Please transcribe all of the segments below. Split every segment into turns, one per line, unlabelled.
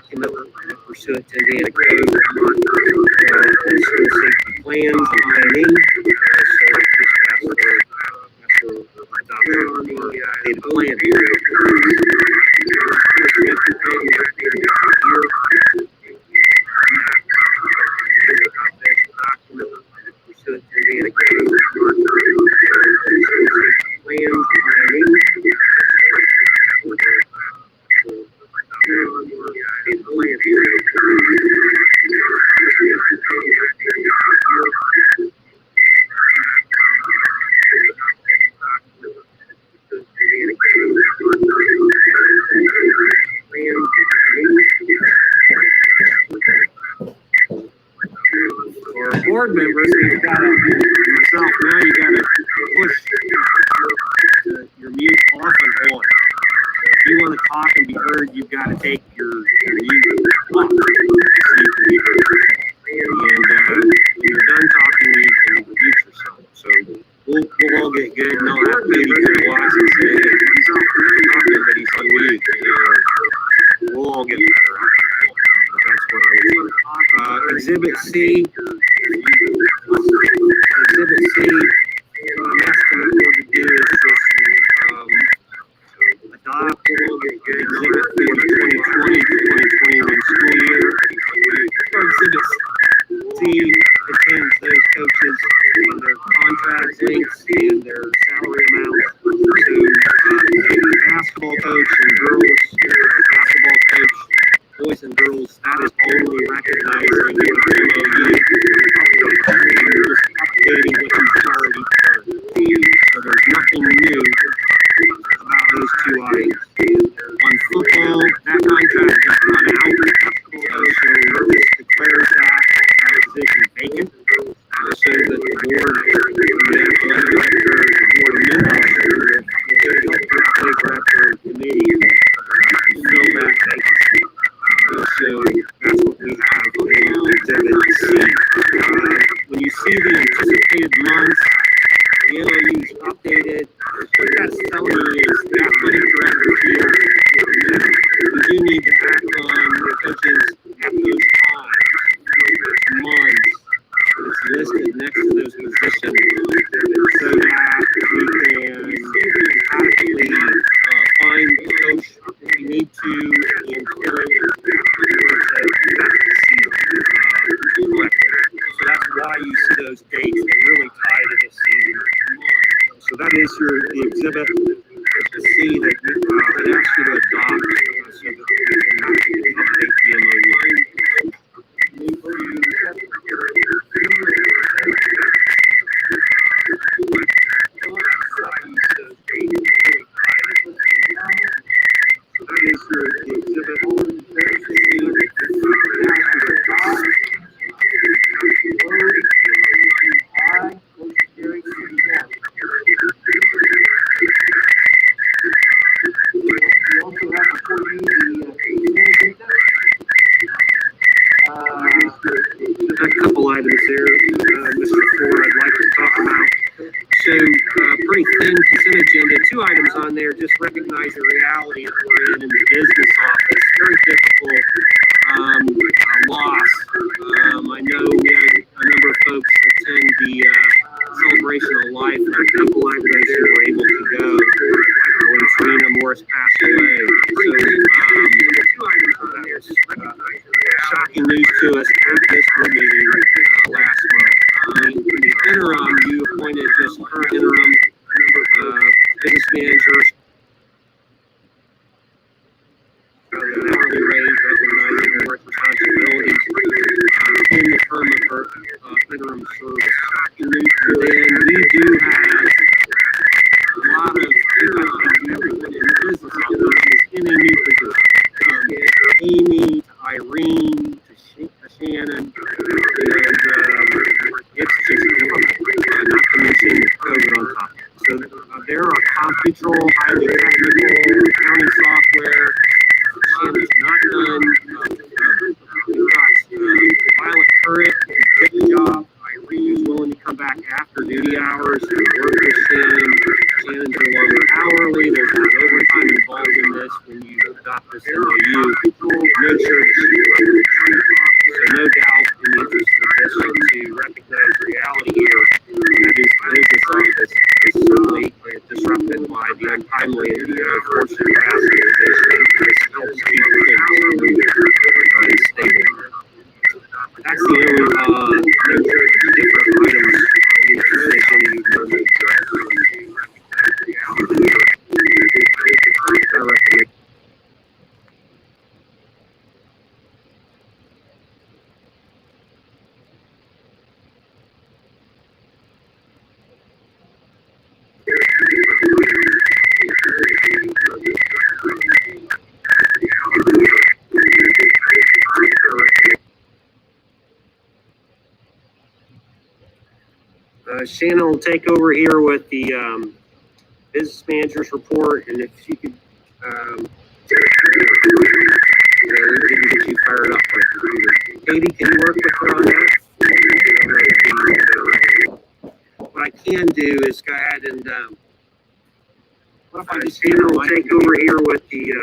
document pursuant to Indiana Code, school safety plans, I&E. So just ask for adoption or updated plan. Board members, you've got to, myself now, you got to push your mute off and on. So if you want to talk and be heard, you've got to take your mute off so you can be heard. And when you're done talking, you can mute yourself. So we'll all get good, and I'll have Katie kind of watch and say, hey, he's not talking, but he's on mute. And we'll all get better. That's what I would do. Exhibit C. Exhibit C, what I'm asking the board to do is just adopt Exhibit for the 2020-2021 school year. Exhibit C contains those coaches and their contract links and their salary amounts. So basketball coach and girls, basketball coach, boys and girls, that is only recognizing the MOU. Updating what he's already done. So there's nothing new about those two items. On football, that contract has run out. So this declares that position vacant. So that the board, the athletic director, the board members, the athletic director committee can fill that vacancy. So that's what we have in Exhibit C. When you see the anticipated months, the MOU is updated. What that's telling you is the athletic director here. We do need to act on the coaches at those times, those months. It's listed next to those positions so that we can adequately find the coach we need to and fill it So that's why you see those dates. They really tie to the season. So that is the exhibit to see that it asks you to adopt so that we can update the MOU. So that is the exhibit. A couple items there, Mr. Ford, I'd like to talk about. So, pretty thin consent agenda. 2 items on there. Just recognize the reality that we're in the business office. Very difficult loss. I know we had a number of folks attend the celebration of life. A couple of those who were able to go when Serena Morris passed away. So, 2 items on there. Shocking news to us at this board meeting last month. In the interim, you appointed this current interim business managers. The hourly rate, recognizing their work responsibilities in the term of her interim service. And then we do have a lot of everyone in the business office in a new position. Amy, Irene, to Shannon, and it's just not to mention COVID on top. So there are control, highly technical accounting software. Shannon's not done. Violet Current did the job. Irene is willing to come back after duty hours and work with Shannon. Shannon's no longer hourly. There's not overtime involved in this when you adopt this MOU, make sure that she is. So no doubt, in the interest of the district, to recognize reality here, that is the business office is certainly disrupted by the untimely and unfortunate passing of this. This helps keep things moving and stable. That's the only different items in the city permit. Shannon will take over here with the business manager's report, and if she could, didn't get you fired up. Katie, can you work with her on that? What I can do is go ahead and what if I just Shannon will take over here with the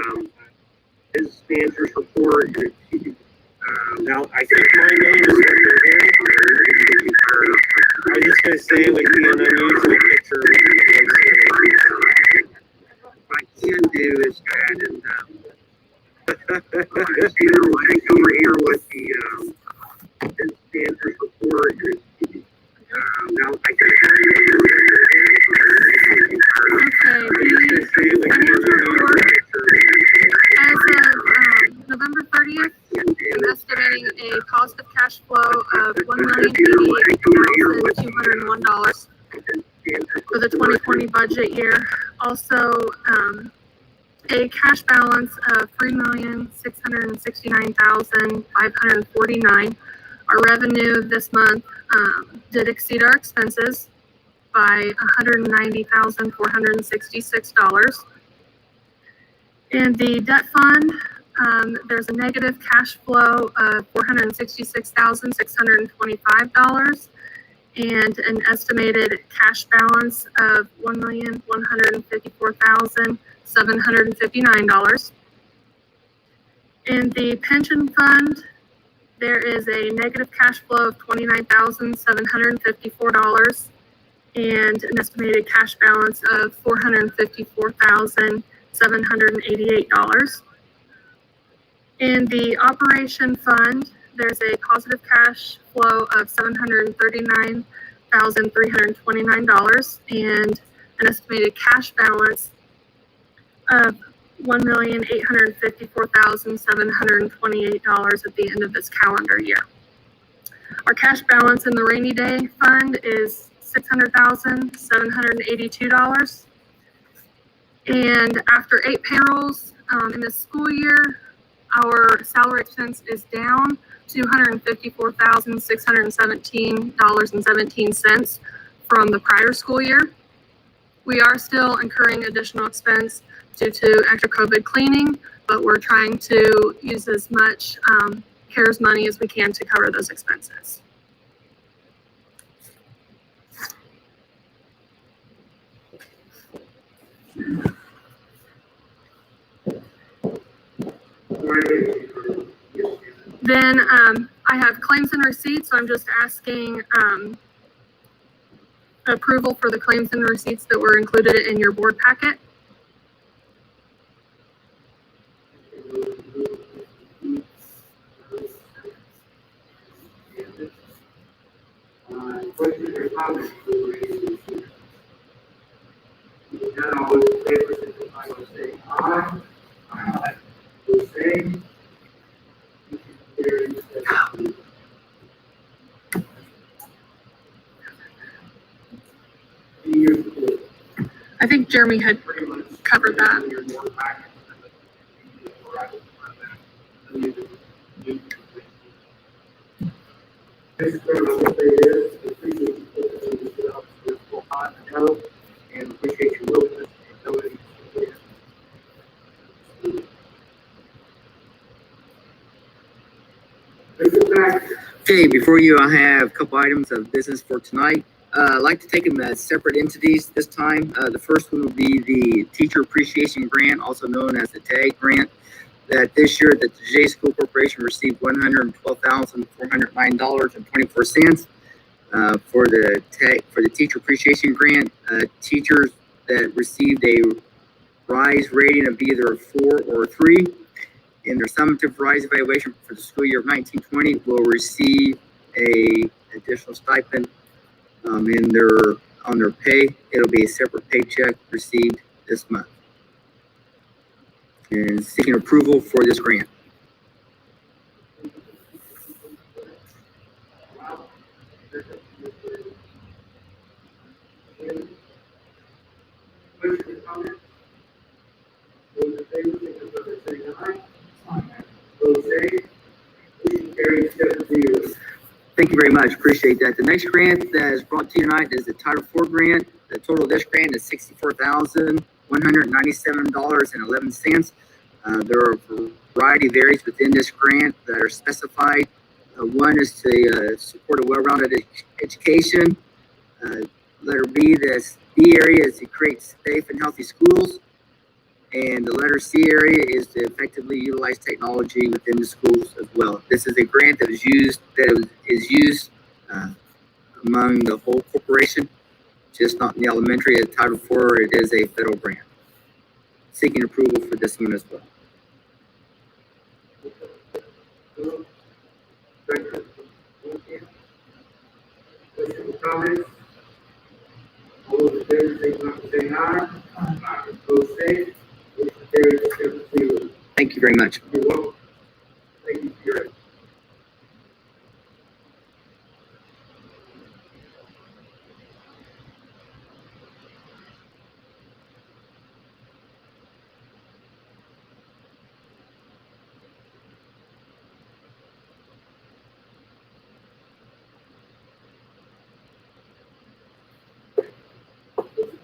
business manager's report, and if she could, now I think my name is right there. I was just going to say it would be an unusual picture. What I can do is go ahead and take over here with the standards report. Now I can
as of November 30th, I'm estimating a positive cash flow of $1,088,201 for the 2020 budget year. Also, a cash balance of $3,669,549. Our revenue this month did exceed our expenses by $190,466. And the debt fund, there's a negative cash flow of $466,625 and an estimated cash balance of $1,154,759. In the pension fund, there is a negative cash flow of $29,754 and an estimated cash balance of $454,788. In the operation fund, there's a positive cash flow of $739,329 and an estimated cash balance of $1,854,728 at the end of this calendar year. Our cash balance in the rainy day fund is $600,782. And after 8 payrolls in this school year, our salary expense is down $254,617.17 from the prior school year. We are still incurring additional expense due to extra COVID cleaning, but we're trying to use as much CARES money as we can to cover those expenses. Then I have claims and receipts, so I'm just asking approval for the claims and receipts that were included in your board packet.
Questions or comments? Then all those in favor, signify by saying aye. Aye. Those same.
I think Jeremy had covered that.
And appreciate your willingness and ability to
Okay, before you, I have a couple items of business for tonight. I'd like to take them as separate entities this time. The first one will be the Teacher Appreciation Grant, also known as the TAG grant, that this year that the J School Corporation received $112,409.24 for the Teacher Appreciation Grant. Teachers that received a RISE rating of either a 4 or a 3 in their summative RISE evaluation for the school year of 1920 will receive a additional stipend on their pay. It'll be a separate paycheck received this month. And seeking approval for this grant.
Questions or comments? Those in favor, signify by saying aye. Those say, motion carries 7-0.
Thank you very much. Appreciate that. The next grant that is brought to you tonight is the Title IV grant. The total of this grant is $64,197.11. There are a variety of areas within this grant that are specified. One is to support a well-rounded education. Letter B, this B area is to create safe and healthy schools. And the letter C area is to effectively utilize technology within the schools as well. This is a grant that is used among the whole corporation, just not in the elementary. At Title IV, it is a federal grant. Seeking approval for this one as well.
Questions or comments? All those in favor, signify by saying aye. Those say, motion carries 7-0.
Thank you very much.
You're welcome. Thank you for your.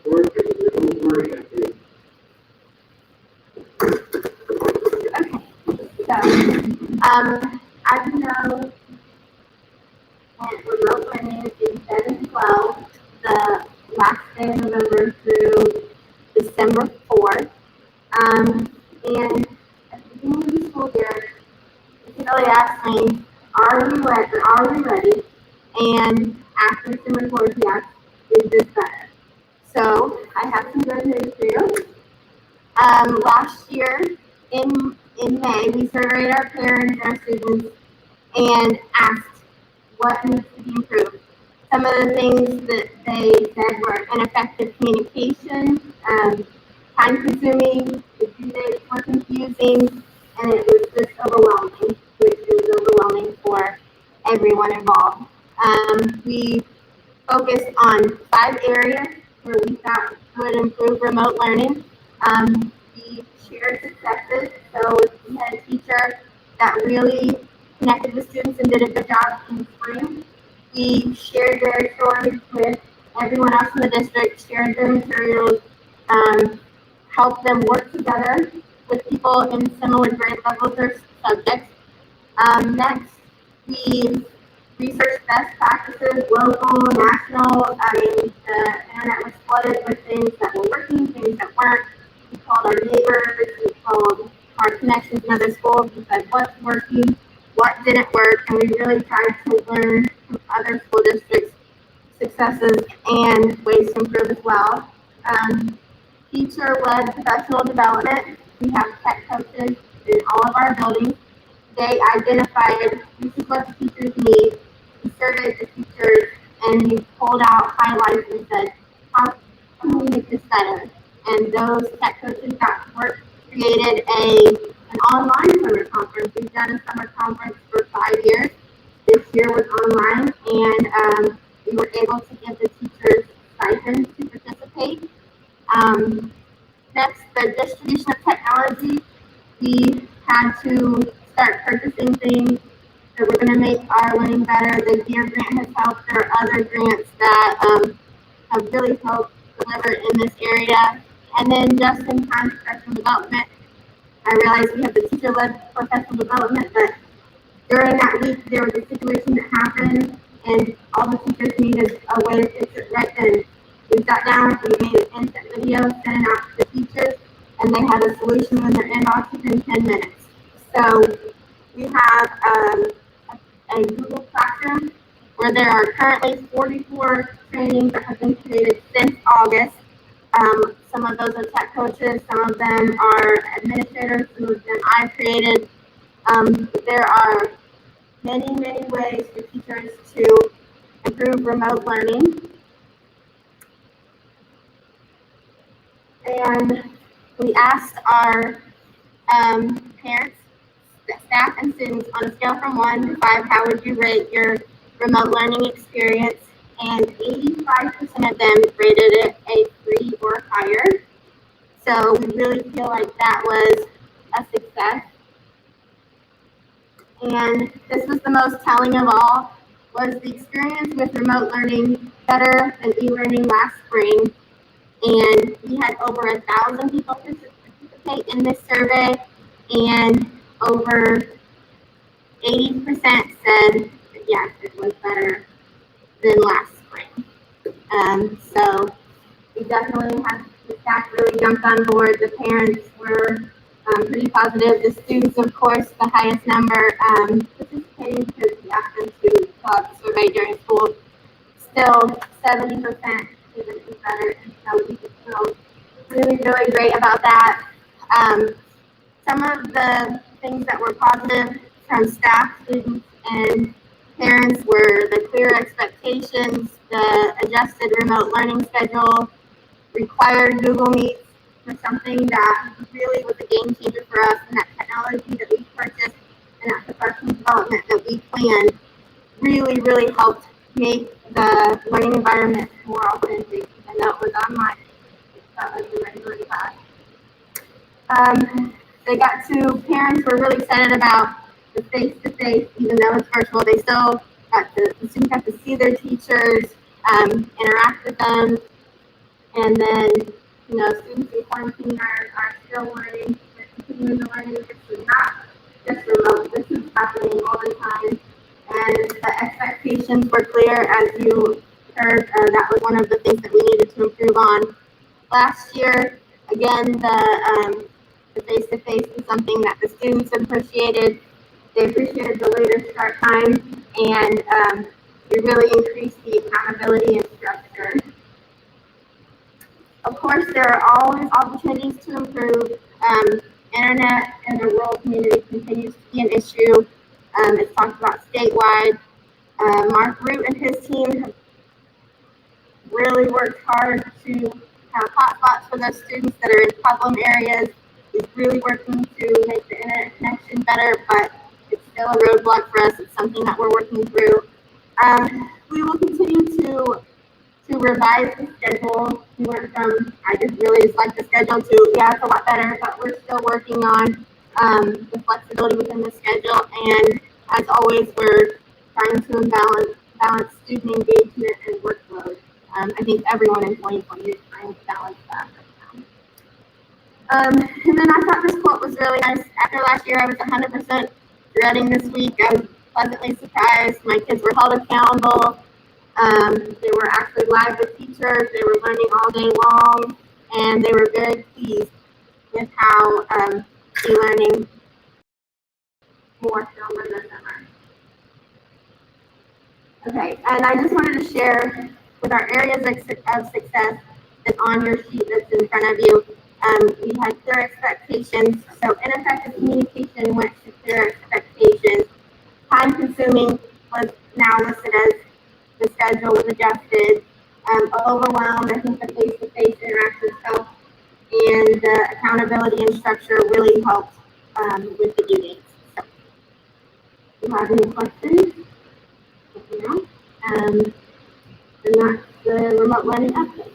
Work is a little worry, I think.
As you know, remote learning is 7/12, the last day of November through December 4th. And at the beginning of the school year, you can really ask me, are we ready? And after some reports, yes, is this better? So I have some good news for you. Last year in May, we surveyed our parents and our students and asked what needs to be improved. Some of the things that they said were ineffective communication, time-consuming, the due dates were confusing, and it was just overwhelming, which is overwhelming for everyone involved. We focused on 5 areas where we thought would improve remote learning. We shared successes, so we had a teacher that really connected with students and did a good job in the spring. We shared their stories with everyone else in the district, shared their materials, helped them work together with people in similar grade levels or subjects. Next, we researched best practices, local, national. The internet was flooded with things that were working, things that weren't. We called our neighbors, we called our connections in other schools, we said what's working, what didn't work, and we really tried to learn from other school districts' successes and ways to improve as well. Teacher-led professional development. We have tech coaches in all of our buildings. They identified this is what the teachers need. We surveyed the teachers and we pulled out highlights and said, how can we make this better? And those tech coaches got to work, created an online summer conference. We've done a summer conference for 5 years. This year was online, and we were able to give the teachers stipends to participate. Next, the distribution of technology. We had to start purchasing things that were going to make our learning better. The GEAR grant has helped. There are other grants that have really helped deliver in this area. And then just-in-time professional development. I realize we have the teacher-led professional development, but during that week, there was a situation that happened and all the teachers needed a way to fix it right then. We sat down, we made an instant video, sent it out to the teachers, and they had a solution in their inbox within 10 minutes. So we have a Google Classroom where there are currently 44 trainings that have been created since August. Some of those are tech coaches, some of them are administrators, some of them I've created. There are many, many ways for teachers to improve remote learning. And we asked our parents, staff, and students on a scale from 1 to 5, how would you rate your remote learning experience? And 85% of them rated it a 3 or higher. So we really feel like that was a success. And this was the most telling of all, was the experience with remote learning better than e-learning last spring. And we had over 1,000 people participate in this survey, and over 80% said that yes, it was better than last spring. So we definitely have, the staff really jumped on board. The parents were pretty positive. The students, of course, the highest number participating because we asked them to fill out the survey during school. Still 70% even is better, and so we just feel really, really great about that. Some of the things that were positive from staff, students, and parents were the clear expectations, the adjusted remote learning schedule, required Google Meets was something that really was a game changer for us, and that technology that we purchased and that professional development that we planned really, really helped make the learning environment more authentic, even though it was online. It felt like we were really bad. They got to, parents were really excited about the face-to-face, even though it's virtual. They still got to, the students got to see their teachers, interact with them, and then, you know, students in quarantine are still learning, they're continuing to learn. This is not just remote, this is happening all the time. And the expectations were clear, as you heard. That was one of the things that we needed to improve on. Last year, again, the face-to-face is something that the students appreciated. They appreciated the later start time, and we really increased the accountability and structure. Of course, there are always opportunities to improve. Internet in the rural community continues to be an issue. It's talked about statewide. Mark Root and his team have really worked hard to have hotspots for those students that are in problem areas. He's really working to make the internet connection better, but it's still a roadblock for us. It's something that we're working through. We will continue to revise the schedule. We went from, I just really just like the schedule to, yeah, it's a lot better, but we're still working on the flexibility within the schedule. And as always, we're trying to balance student engagement and workload. I think everyone in 2020 is trying to balance that right now. And then I thought this quote was really nice. After last year, I was 100% dreading this week. I was pleasantly surprised. My kids were held accountable. They were actually live with teachers. They were learning all day long, and they were very pleased with how e-learning more so over the summer. Okay, and I just wanted to share with our areas of success that's on your sheet that's in front of you. We had clear expectations, so ineffective communication went to clear expectations. Time consuming was now listed as the schedule was adjusted. Overwhelmed, I think the face-to-face interactions helped, and the accountability and structure really helped with the due dates. So, do you have any questions? Let me know. And that's the remote learning update.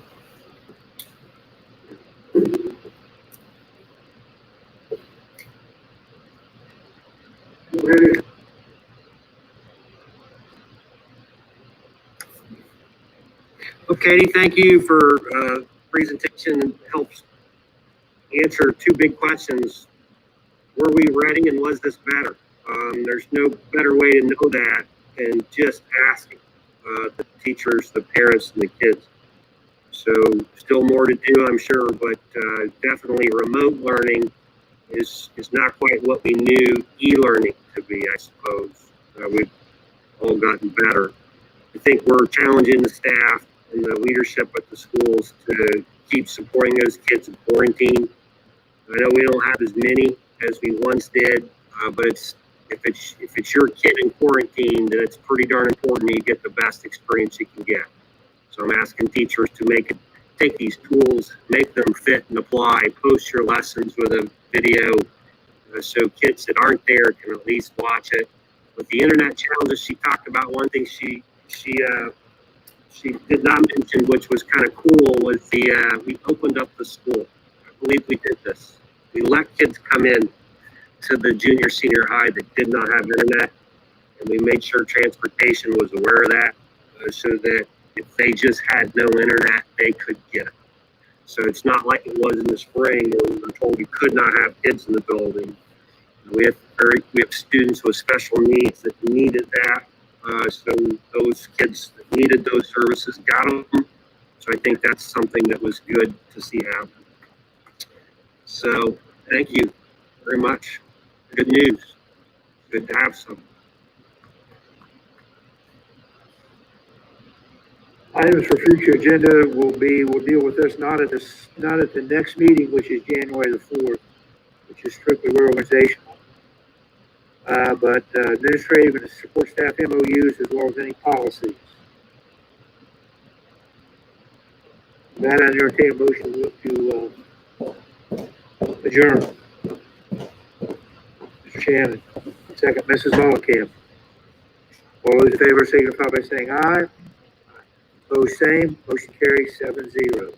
Well, Katie, thank you for presentation. It helps answer two big questions. Were we ready, and was this better? There's no better way to know that than just asking. the teachers, the parents, and the kids. So still more to do, I'm sure, but definitely remote learning is not quite what we knew e-learning to be, I suppose. We've all gotten better. I think we're challenging the staff and the leadership at the schools to keep supporting those kids in quarantine. I know we don't have as many as we once did, but if it's your kid in quarantine, then it's pretty darn important you get the best experience you can get. So I'm asking teachers to take these tools, make them fit and apply, post your lessons with a video, so kids that aren't there can at least watch it. With the internet challenges, she talked about one thing she did not mention, which was kind of cool, was we opened up the school. I believe we did this. We let kids come in to the junior, senior high that did not have internet, and we made sure transportation was aware of that, so that if they just had no internet, they could get it. So it's not like it was in the spring when we were told we could not have kids in the building. We have students with special needs that needed that. So those kids that needed those services got them. So I think that's something that was good to see happen. So thank you very much. Good news. Good to have some.
Items for future agenda we'll deal with this not at the next meeting, which is January the 4th, which is strictly reorganizational. But administrative and support staff MOUs as well as any policies. That I entertain a motion to adjourn. Mr. Shannon. Second, Mrs. Mollenkamp. All those in favor signify by saying aye. Opposed, same. Motion carries 7-0.